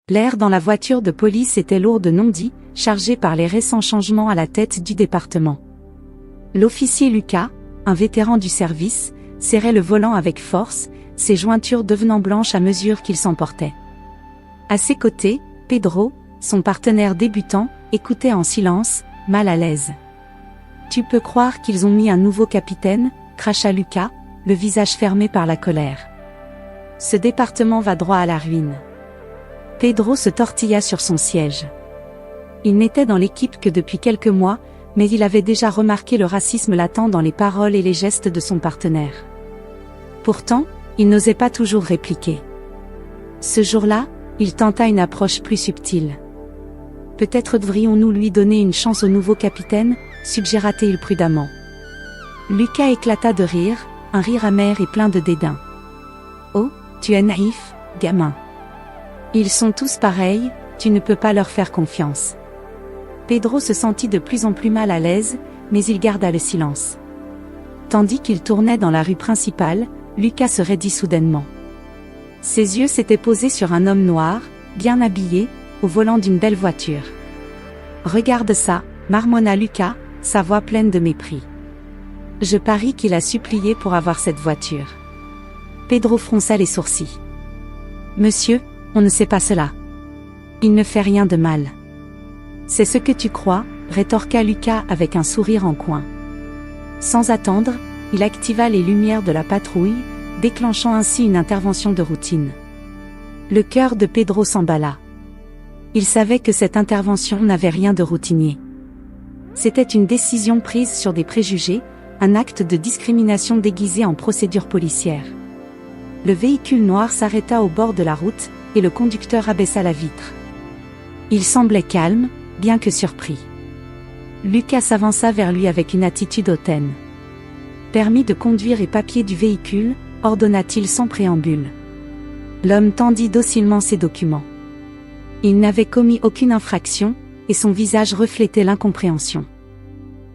L'air dans la voiture de police était lourd de non-dits, chargé par les récents changements à la tête du département. L'officier Lucas, un vétéran du service, serrait le volant avec force, ses jointures devenant blanches à mesure qu'il s'emportait. À ses côtés, Pedro, son partenaire débutant, écoutait en silence, mal à l'aise. « Tu peux croire qu'ils ont mis un nouveau capitaine ?» cracha Lucas, le visage fermé par la colère. « Ce département va droit à la ruine. » Pedro se tortilla sur son siège. Il n'était dans l'équipe que depuis quelques mois, mais il avait déjà remarqué le racisme latent dans les paroles et les gestes de son partenaire. Pourtant, il n'osait pas toujours répliquer. Ce jour-là, il tenta une approche plus subtile. « Peut-être devrions-nous lui donner une chance au nouveau capitaine ?» suggéra-t-il prudemment. Lucas éclata de rire, un rire amer et plein de dédain. « Oh, tu es naïf, gamin. Ils sont tous pareils, tu ne peux pas leur faire confiance. » Pedro se sentit de plus en plus mal à l'aise, mais il garda le silence. Tandis qu'il tournait dans la rue principale, Lucas se raidit soudainement. Ses yeux s'étaient posés sur un homme noir, bien habillé, au volant d'une belle voiture. « Regarde ça !» marmonna Lucas, sa voix pleine de mépris. « Je parie qu'il a supplié pour avoir cette voiture. » Pedro fronça les sourcils. « Monsieur, on ne sait pas cela. Il ne fait rien de mal. » « C'est ce que tu crois, » rétorqua Lucas avec un sourire en coin. Sans attendre, il activa les lumières de la patrouille, déclenchant ainsi une intervention de routine. Le cœur de Pedro s'emballa. Il savait que cette intervention n'avait rien de routinier. C'était une décision prise sur des préjugés, un acte de discrimination déguisé en procédure policière. Le véhicule noir s'arrêta au bord de la route, et le conducteur abaissa la vitre. Il semblait calme, bien que surpris. Lucas s'avança vers lui avec une attitude hautaine. « Permis de conduire et papier du véhicule » ordonna-t-il sans préambule. L'homme tendit docilement ses documents. Il n'avait commis aucune infraction, et son visage reflétait l'incompréhension.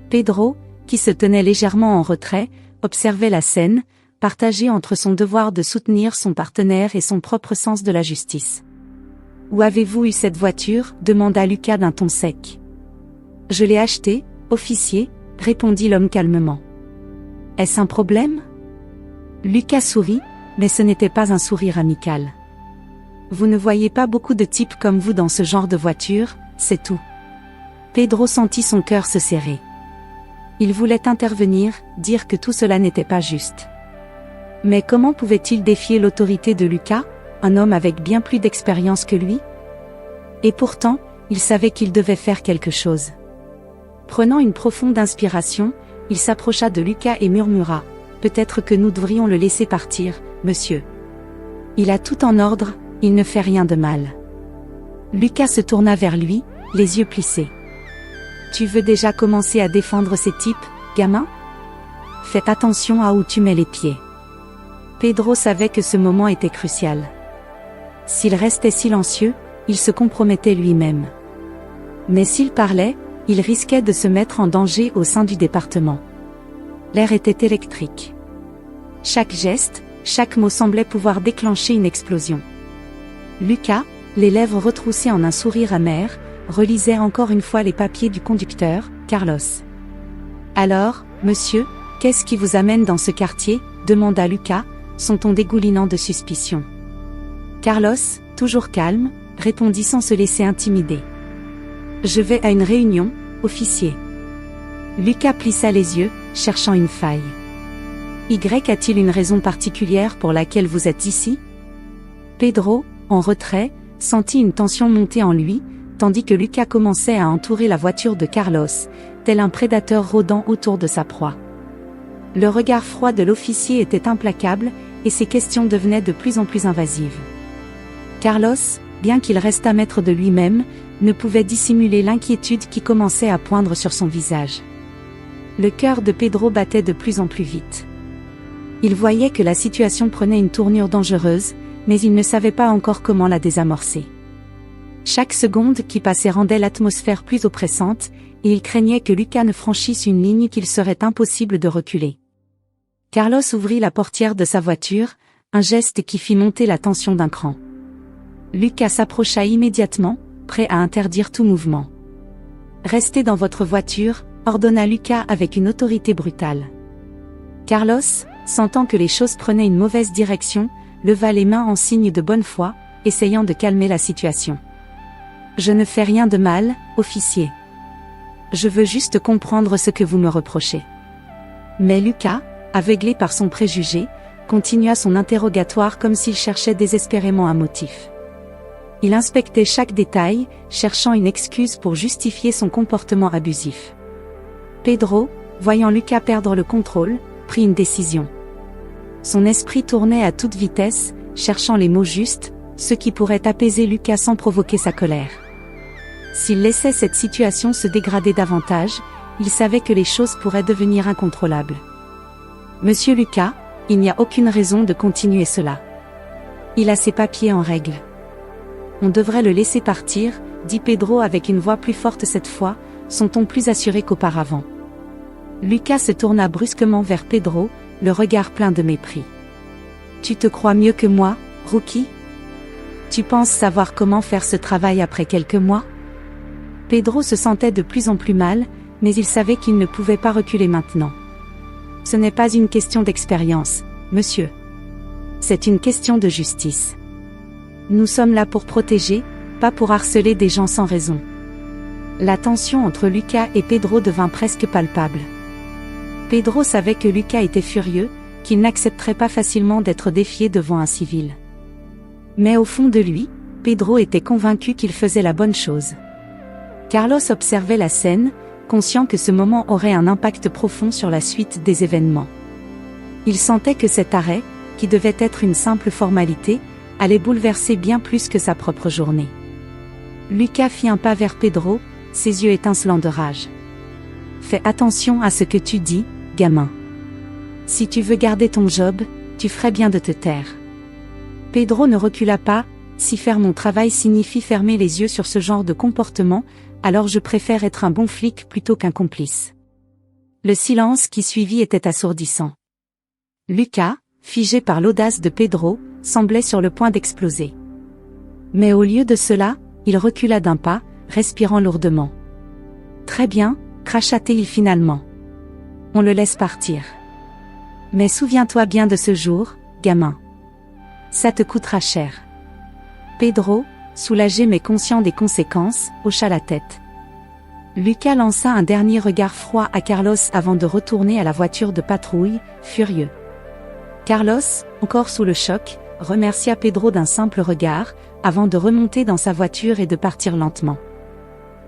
Pedro, qui se tenait légèrement en retrait, observait la scène, partagé entre son devoir de soutenir son partenaire et son propre sens de la justice. « Où avez-vous eu cette voiture ?» demanda Lucas d'un ton sec. « Je l'ai achetée, officier » répondit l'homme calmement. « Est-ce un problème ?» Lucas sourit, mais ce n'était pas un sourire amical. « Vous ne voyez pas beaucoup de types comme vous dans ce genre de voiture, c'est tout. » Pedro sentit son cœur se serrer. Il voulait intervenir, dire que tout cela n'était pas juste. Mais comment pouvait-il défier l'autorité de Lucas, un homme avec bien plus d'expérience que lui? Et pourtant, il savait qu'il devait faire quelque chose. Prenant une profonde inspiration, il s'approcha de Lucas et murmura « Peut-être que nous devrions le laisser partir, monsieur. Il a tout en ordre, il ne fait rien de mal. » Lucas se tourna vers lui, les yeux plissés. « Tu veux déjà commencer à défendre ces types, gamin? Fais attention à où tu mets les pieds. » Pedro savait que ce moment était crucial. S'il restait silencieux, il se compromettait lui-même. Mais s'il parlait, il risquait de se mettre en danger au sein du département. L'air était électrique. Chaque geste, chaque mot semblait pouvoir déclencher une explosion. Lucas, les lèvres retroussées en un sourire amer, relisait encore une fois les papiers du conducteur, Carlos. « Alors, monsieur, qu'est-ce qui vous amène dans ce quartier ?» demanda Lucas, son ton dégoulinant de suspicion. Carlos, toujours calme, répondit sans se laisser intimider. « Je vais à une réunion, officier. » Lucas plissa les yeux, cherchant une faille. « Y a-t-il une raison particulière pour laquelle vous êtes ici ?» Pedro, en retrait, sentit une tension monter en lui, tandis que Lucas commençait à entourer la voiture de Carlos, tel un prédateur rôdant autour de sa proie. Le regard froid de l'officier était implacable, et ses questions devenaient de plus en plus invasives. Carlos, bien qu'il restât maître de lui-même, ne pouvait dissimuler l'inquiétude qui commençait à poindre sur son visage. Le cœur de Pedro battait de plus en plus vite. Il voyait que la situation prenait une tournure dangereuse, mais il ne savait pas encore comment la désamorcer. Chaque seconde qui passait rendait l'atmosphère plus oppressante, et il craignait que Lucas ne franchisse une ligne qu'il serait impossible de reculer. Carlos ouvrit la portière de sa voiture, un geste qui fit monter la tension d'un cran. Lucas s'approcha immédiatement, prêt à interdire tout mouvement. Restez dans votre voiture, ordonna Lucas avec une autorité brutale. Carlos, sentant que les choses prenaient une mauvaise direction, leva les mains en signe de bonne foi, essayant de calmer la situation. Je ne fais rien de mal, officier. Je veux juste comprendre ce que vous me reprochez. Mais Lucas, aveuglé par son préjugé, continua son interrogatoire comme s'il cherchait désespérément un motif. Il inspectait chaque détail, cherchant une excuse pour justifier son comportement abusif. Pedro, voyant Lucas perdre le contrôle, prit une décision. Son esprit tournait à toute vitesse, cherchant les mots justes, ce qui pourrait apaiser Lucas sans provoquer sa colère. S'il laissait cette situation se dégrader davantage, il savait que les choses pourraient devenir incontrôlables. Monsieur Lucas, il n'y a aucune raison de continuer cela. Il a ses papiers en règle. On devrait le laisser partir, dit Pedro avec une voix plus forte cette fois, son ton plus assuré qu'auparavant. Lucas se tourna brusquement vers Pedro, le regard plein de mépris. Tu te crois mieux que moi, rookie? Tu penses savoir comment faire ce travail après quelques mois? Pedro se sentait de plus en plus mal, mais il savait qu'il ne pouvait pas reculer maintenant. Ce n'est pas une question d'expérience, monsieur. C'est une question de justice. Nous sommes là pour protéger, pas pour harceler des gens sans raison. La tension entre Lucas et Pedro devint presque palpable. Pedro savait que Lucas était furieux, qu'il n'accepterait pas facilement d'être défié devant un civil. Mais au fond de lui, Pedro était convaincu qu'il faisait la bonne chose. Carlos observait la scène, conscient que ce moment aurait un impact profond sur la suite des événements. Il sentait que cet arrêt, qui devait être une simple formalité, allait bouleverser bien plus que sa propre journée. Lucas fit un pas vers Pedro, ses yeux étincelants de rage. « Fais attention à ce que tu dis, gamin. Si tu veux garder ton job, tu ferais bien de te taire. » Pedro ne recula pas. Si faire mon travail signifie fermer les yeux sur ce genre de comportement, alors je préfère être un bon flic plutôt qu'un complice. Le silence qui suivit était assourdissant. Lucas, figé par l'audace de Pedro, semblait sur le point d'exploser. Mais au lieu de cela, il recula d'un pas, respirant lourdement. « Très bien, cracha-t-il finalement. On le laisse partir. Mais souviens-toi bien de ce jour, gamin. Ça te coûtera cher. » Pedro, soulagé mais conscient des conséquences, hocha la tête. Lucas lança un dernier regard froid à Carlos avant de retourner à la voiture de patrouille, furieux. Carlos, encore sous le choc, remercia Pedro d'un simple regard, avant de remonter dans sa voiture et de partir lentement.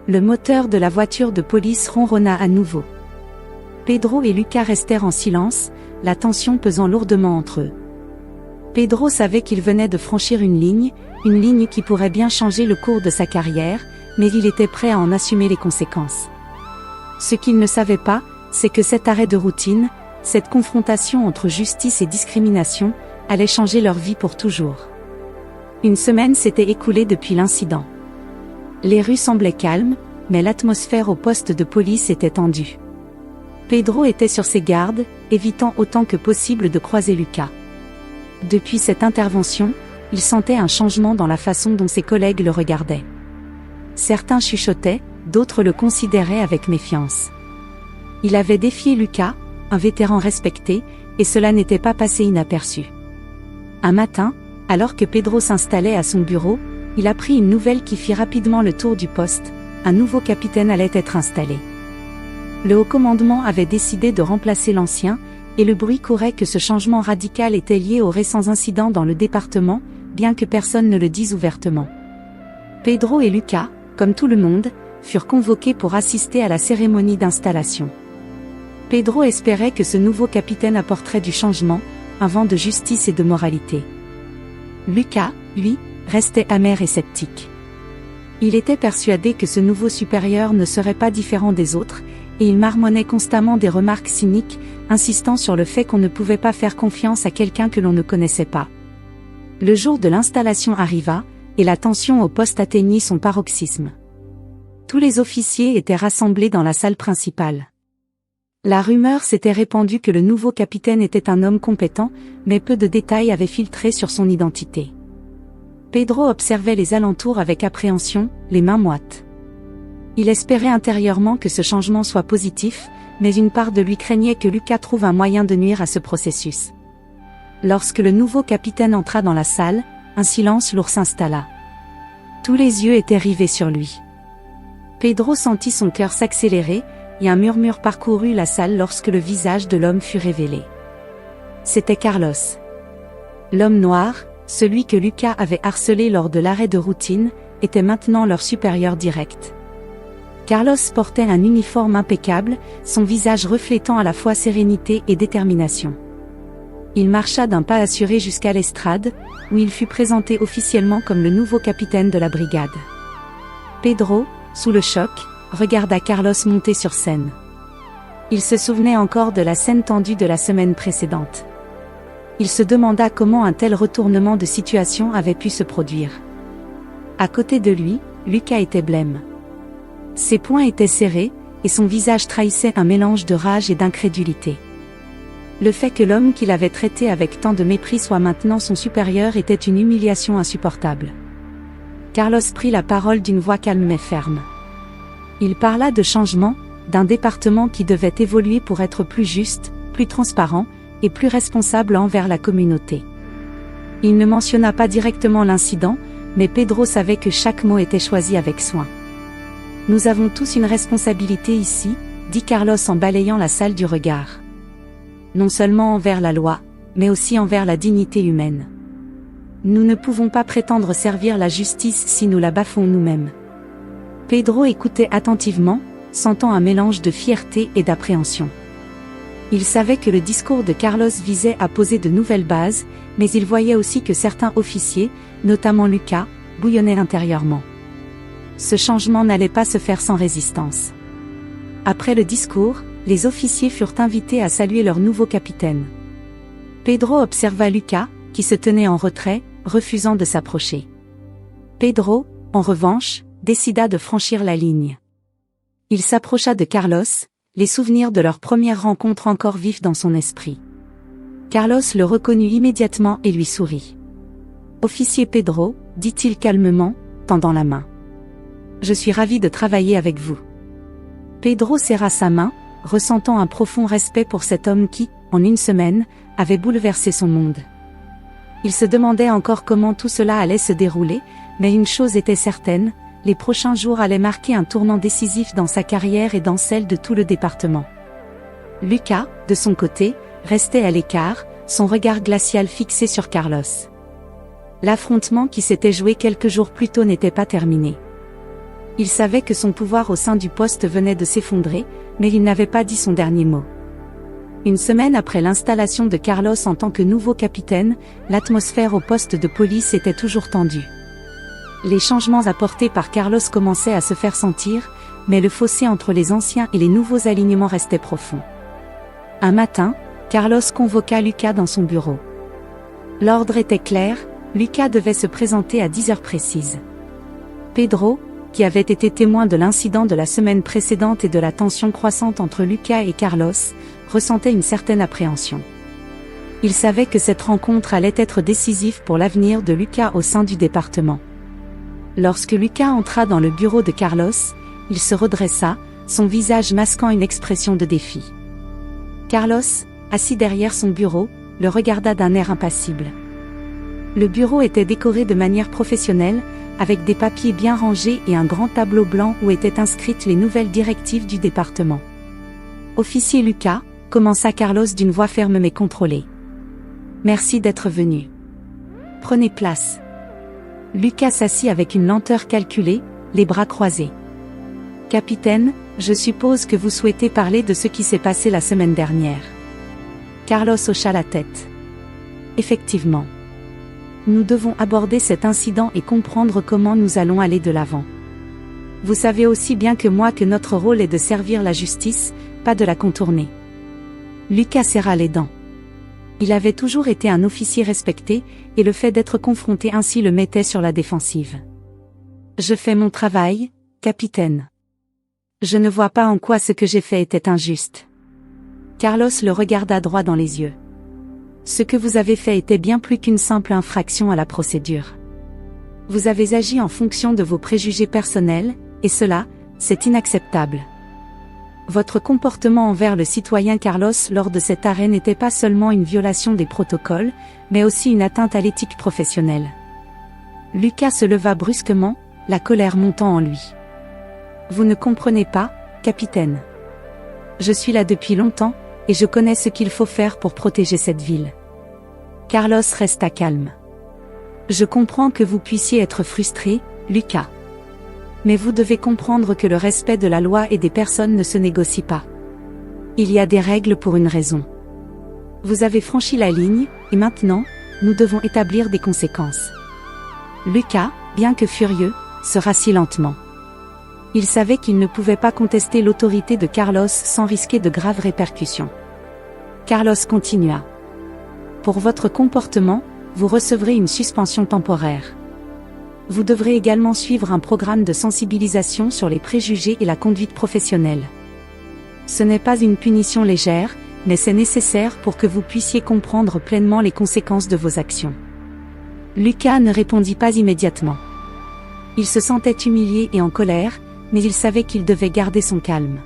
Le moteur de la voiture de police ronronna à nouveau. Pedro et Lucas restèrent en silence, la tension pesant lourdement entre eux. Pedro savait qu'il venait de franchir une ligne qui pourrait bien changer le cours de sa carrière, mais il était prêt à en assumer les conséquences. Ce qu'il ne savait pas, c'est que cet arrêt de routine, cette confrontation entre justice et discrimination, allait changer leur vie pour toujours. Une semaine s'était écoulée depuis l'incident. Les rues semblaient calmes, mais l'atmosphère au poste de police était tendue. Pedro était sur ses gardes, évitant autant que possible de croiser Lucas. Depuis cette intervention, il sentait un changement dans la façon dont ses collègues le regardaient. Certains chuchotaient, d'autres le considéraient avec méfiance. Il avait défié Lucas, un vétéran respecté, et cela n'était pas passé inaperçu. Un matin, alors que Pedro s'installait à son bureau, il apprit une nouvelle qui fit rapidement le tour du poste: un nouveau capitaine allait être installé. Le haut commandement avait décidé de remplacer l'ancien, et le bruit courait que ce changement radical était lié aux récents incidents dans le département, bien que personne ne le dise ouvertement. Pedro et Lucas, comme tout le monde, furent convoqués pour assister à la cérémonie d'installation. Pedro espérait que ce nouveau capitaine apporterait du changement, un vent de justice et de moralité. Lucas, lui, restait amer et sceptique. Il était persuadé que ce nouveau supérieur ne serait pas différent des autres, et il marmonnait constamment des remarques cyniques, insistant sur le fait qu'on ne pouvait pas faire confiance à quelqu'un que l'on ne connaissait pas. Le jour de l'installation arriva, et la tension au poste atteignit son paroxysme. Tous les officiers étaient rassemblés dans la salle principale. La rumeur s'était répandue que le nouveau capitaine était un homme compétent, mais peu de détails avaient filtré sur son identité. Pedro observait les alentours avec appréhension, les mains moites. Il espérait intérieurement que ce changement soit positif, mais une part de lui craignait que Lucas trouve un moyen de nuire à ce processus. Lorsque le nouveau capitaine entra dans la salle, un silence lourd s'installa. Tous les yeux étaient rivés sur lui. Pedro sentit son cœur s'accélérer, et un murmure parcourut la salle lorsque le visage de l'homme fut révélé. C'était Carlos. L'homme noir, celui que Lucas avait harcelé lors de l'arrêt de routine, était maintenant leur supérieur direct. Carlos portait un uniforme impeccable, son visage reflétant à la fois sérénité et détermination. Il marcha d'un pas assuré jusqu'à l'estrade, où il fut présenté officiellement comme le nouveau capitaine de la brigade. Pedro, sous le choc, regarda Carlos monter sur scène. Il se souvenait encore de la scène tendue de la semaine précédente. Il se demanda comment un tel retournement de situation avait pu se produire. À côté de lui, Lucas était blême. Ses poings étaient serrés, et son visage trahissait un mélange de rage et d'incrédulité. Le fait que l'homme qu'il avait traité avec tant de mépris soit maintenant son supérieur était une humiliation insupportable. Carlos prit la parole d'une voix calme mais ferme. Il parla de changement, d'un département qui devait évoluer pour être plus juste, plus transparent, et plus responsable envers la communauté. Il ne mentionna pas directement l'incident, mais Pedro savait que chaque mot était choisi avec soin. « Nous avons tous une responsabilité ici », dit Carlos en balayant la salle du regard. Non seulement envers la loi, mais aussi envers la dignité humaine. Nous ne pouvons pas prétendre servir la justice si nous la bafouons nous-mêmes. Pedro écoutait attentivement, sentant un mélange de fierté et d'appréhension. Il savait que le discours de Carlos visait à poser de nouvelles bases, mais il voyait aussi que certains officiers, notamment Lucas, bouillonnaient intérieurement. Ce changement n'allait pas se faire sans résistance. Après le discours, les officiers furent invités à saluer leur nouveau capitaine. Pedro observa Lucas, qui se tenait en retrait, refusant de s'approcher. Pedro, en revanche, décida de franchir la ligne. Il s'approcha de Carlos, les souvenirs de leur première rencontre encore vifs dans son esprit. Carlos le reconnut immédiatement et lui sourit. « Officier Pedro, dit-il calmement, tendant la main. Je suis ravi de travailler avec vous. » Pedro serra sa main, ressentant un profond respect pour cet homme qui, en une semaine, avait bouleversé son monde. Il se demandait encore comment tout cela allait se dérouler, mais une chose était certaine, les prochains jours allaient marquer un tournant décisif dans sa carrière et dans celle de tout le département. Lucas, de son côté, restait à l'écart, son regard glacial fixé sur Carlos. L'affrontement qui s'était joué quelques jours plus tôt n'était pas terminé. Il savait que son pouvoir au sein du poste venait de s'effondrer, mais il n'avait pas dit son dernier mot. Une semaine après l'installation de Carlos en tant que nouveau capitaine, l'atmosphère au poste de police était toujours tendue. Les changements apportés par Carlos commençaient à se faire sentir, mais le fossé entre les anciens et les nouveaux alignements restait profond. Un matin, Carlos convoqua Lucas dans son bureau. L'ordre était clair, Lucas devait se présenter à 10 heures précises. Pedro, qui avait été témoin de l'incident de la semaine précédente et de la tension croissante entre Lucas et Carlos, ressentait une certaine appréhension. Il savait que cette rencontre allait être décisive pour l'avenir de Lucas au sein du département. Lorsque Lucas entra dans le bureau de Carlos, il se redressa, son visage masquant une expression de défi. Carlos, assis derrière son bureau, le regarda d'un air impassible. Le bureau était décoré de manière professionnelle, avec des papiers bien rangés et un grand tableau blanc où étaient inscrites les nouvelles directives du département. « Officier Lucas », commença Carlos d'une voix ferme mais contrôlée. « Merci d'être venu. Prenez place. » Lucas s'assit avec une lenteur calculée, les bras croisés. « Capitaine, je suppose que vous souhaitez parler de ce qui s'est passé la semaine dernière. » Carlos hocha la tête. « Effectivement. Nous devons aborder cet incident et comprendre comment nous allons aller de l'avant. Vous savez aussi bien que moi que notre rôle est de servir la justice, pas de la contourner. » Lucas serra les dents. Il avait toujours été un officier respecté, et le fait d'être confronté ainsi le mettait sur la défensive. « Je fais mon travail, capitaine. Je ne vois pas en quoi ce que j'ai fait était injuste. » Carlos le regarda droit dans les yeux. « Ce que vous avez fait était bien plus qu'une simple infraction à la procédure. Vous avez agi en fonction de vos préjugés personnels, et cela, c'est inacceptable. Votre comportement envers le citoyen Carlos lors de cet arrêt n'était pas seulement une violation des protocoles, mais aussi une atteinte à l'éthique professionnelle. Lucas se leva brusquement, la colère montant en lui. Vous ne comprenez pas, capitaine. Je suis là depuis longtemps, et je connais ce qu'il faut faire pour protéger cette ville. Carlos resta calme. Je comprends que vous puissiez être frustré, Lucas. Mais vous devez comprendre que le respect de la loi et des personnes ne se négocie pas. Il y a des règles pour une raison. Vous avez franchi la ligne, et maintenant, nous devons établir des conséquences. Lucas, bien que furieux, se rassit lentement. Il savait qu'il ne pouvait pas contester l'autorité de Carlos sans risquer de graves répercussions. Carlos continua. Pour votre comportement, vous recevrez une suspension temporaire. Vous devrez également suivre un programme de sensibilisation sur les préjugés et la conduite professionnelle. Ce n'est pas une punition légère, mais c'est nécessaire pour que vous puissiez comprendre pleinement les conséquences de vos actions. Lucas ne répondit pas immédiatement. Il se sentait humilié et en colère, mais il savait qu'il devait garder son calme.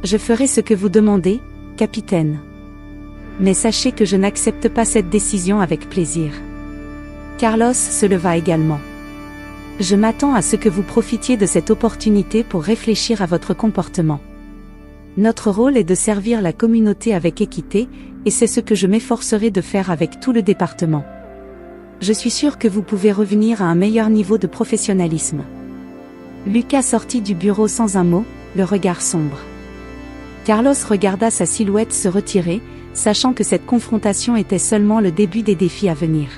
Je ferai ce que vous demandez, capitaine. Mais sachez que je n'accepte pas cette décision avec plaisir. Carlos se leva également. Je m'attends à ce que vous profitiez de cette opportunité pour réfléchir à votre comportement. Notre rôle est de servir la communauté avec équité, et c'est ce que je m'efforcerai de faire avec tout le département. Je suis sûr que vous pouvez revenir à un meilleur niveau de professionnalisme. Lucas sortit du bureau sans un mot, le regard sombre. Carlos regarda sa silhouette se retirer, sachant que cette confrontation était seulement le début des défis à venir.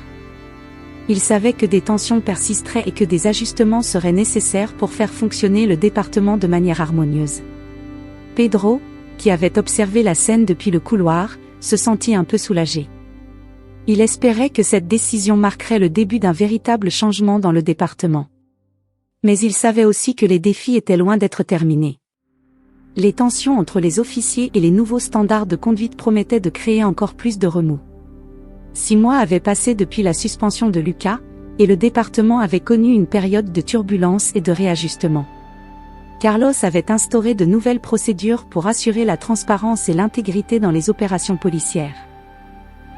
Il savait que des tensions persisteraient et que des ajustements seraient nécessaires pour faire fonctionner le département de manière harmonieuse. Pedro, qui avait observé la scène depuis le couloir, se sentit un peu soulagé. Il espérait que cette décision marquerait le début d'un véritable changement dans le département. Mais il savait aussi que les défis étaient loin d'être terminés. Les tensions entre les officiers et les nouveaux standards de conduite promettaient de créer encore plus de remous. 6 mois avaient passé depuis la suspension de Lucas, et le département avait connu une période de turbulence et de réajustement. Carlos avait instauré de nouvelles procédures pour assurer la transparence et l'intégrité dans les opérations policières.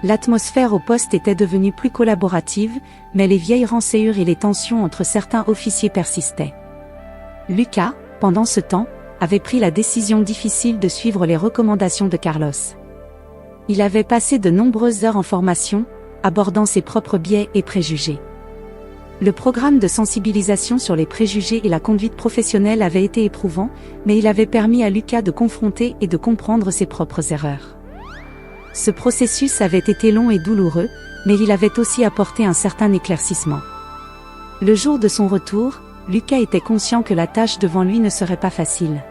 L'atmosphère au poste était devenue plus collaborative, mais les vieilles rançures et les tensions entre certains officiers persistaient. Lucas, pendant ce temps, avait pris la décision difficile de suivre les recommandations de Carlos. Il avait passé de nombreuses heures en formation, abordant ses propres biais et préjugés. Le programme de sensibilisation sur les préjugés et la conduite professionnelle avait été éprouvant, mais il avait permis à Lucas de confronter et de comprendre ses propres erreurs. Ce processus avait été long et douloureux, mais il avait aussi apporté un certain éclaircissement. Le jour de son retour, Lucas était conscient que la tâche devant lui ne serait pas facile.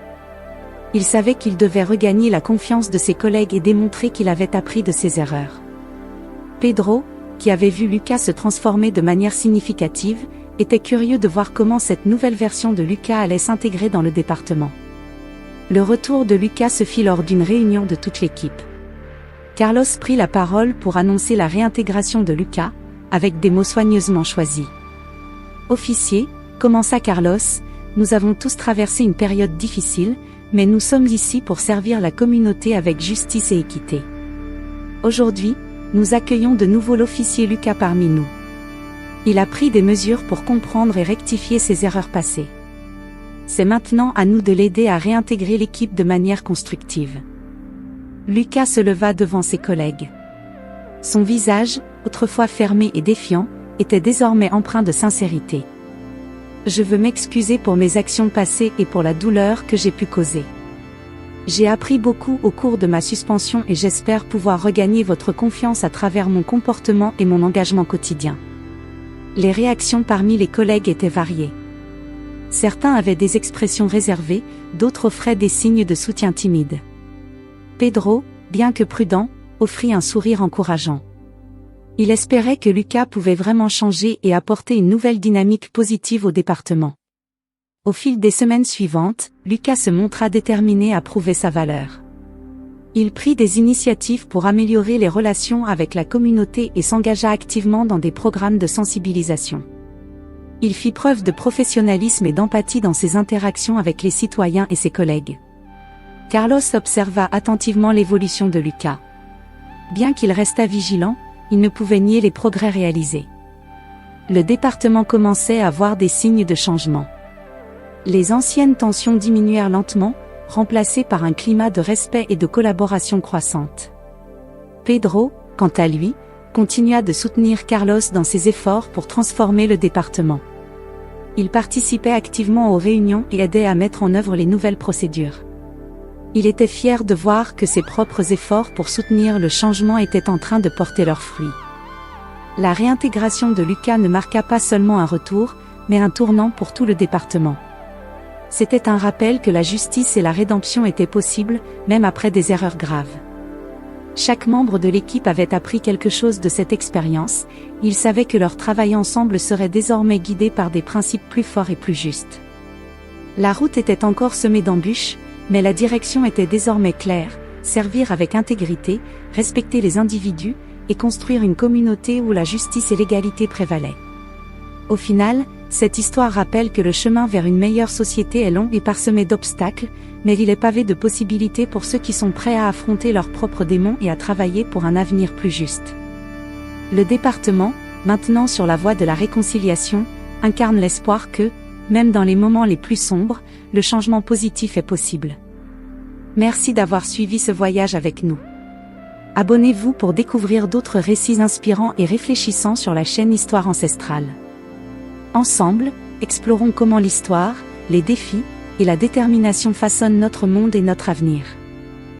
Il savait qu'il devait regagner la confiance de ses collègues et démontrer qu'il avait appris de ses erreurs. Pedro, qui avait vu Lucas se transformer de manière significative, était curieux de voir comment cette nouvelle version de Lucas allait s'intégrer dans le département. Le retour de Lucas se fit lors d'une réunion de toute l'équipe. Carlos prit la parole pour annoncer la réintégration de Lucas, avec des mots soigneusement choisis. « Officier, commença Carlos, nous avons tous traversé une période difficile, mais nous sommes ici pour servir la communauté avec justice et équité. Aujourd'hui, nous accueillons de nouveau l'officier Lucas parmi nous. Il a pris des mesures pour comprendre et rectifier ses erreurs passées. C'est maintenant à nous de l'aider à réintégrer l'équipe de manière constructive. » Lucas se leva devant ses collègues. Son visage, autrefois fermé et défiant, était désormais empreint de sincérité. Je veux m'excuser pour mes actions passées et pour la douleur que j'ai pu causer. J'ai appris beaucoup au cours de ma suspension et j'espère pouvoir regagner votre confiance à travers mon comportement et mon engagement quotidien. Les réactions parmi les collègues étaient variées. Certains avaient des expressions réservées, d'autres offraient des signes de soutien timides. Pedro, bien que prudent, offrit un sourire encourageant. Il espérait que Lucas pouvait vraiment changer et apporter une nouvelle dynamique positive au département. Au fil des semaines suivantes, Lucas se montra déterminé à prouver sa valeur. Il prit des initiatives pour améliorer les relations avec la communauté et s'engagea activement dans des programmes de sensibilisation. Il fit preuve de professionnalisme et d'empathie dans ses interactions avec les citoyens et ses collègues. Carlos observa attentivement l'évolution de Lucas. Bien qu'il restât vigilant, il ne pouvait nier les progrès réalisés. Le département commençait à voir des signes de changement. Les anciennes tensions diminuèrent lentement, remplacées par un climat de respect et de collaboration croissante. Pedro, quant à lui, continua de soutenir Carlos dans ses efforts pour transformer le département. Il participait activement aux réunions et aidait à mettre en œuvre les nouvelles procédures. Il était fier de voir que ses propres efforts pour soutenir le changement étaient en train de porter leurs fruits. La réintégration de Lucas ne marqua pas seulement un retour, mais un tournant pour tout le département. C'était un rappel que la justice et la rédemption étaient possibles, même après des erreurs graves. Chaque membre de l'équipe avait appris quelque chose de cette expérience, ils savaient que leur travail ensemble serait désormais guidé par des principes plus forts et plus justes. La route était encore semée d'embûches, mais la direction était désormais claire, servir avec intégrité, respecter les individus, et construire une communauté où la justice et l'égalité prévalaient. Au final, cette histoire rappelle que le chemin vers une meilleure société est long et parsemé d'obstacles, mais il est pavé de possibilités pour ceux qui sont prêts à affronter leurs propres démons et à travailler pour un avenir plus juste. Le département, maintenant sur la voie de la réconciliation, incarne l'espoir que, même dans les moments les plus sombres, le changement positif est possible. Merci d'avoir suivi ce voyage avec nous. Abonnez-vous pour découvrir d'autres récits inspirants et réfléchissants sur la chaîne Histoire ancestrale. Ensemble, explorons comment l'histoire, les défis et la détermination façonnent notre monde et notre avenir.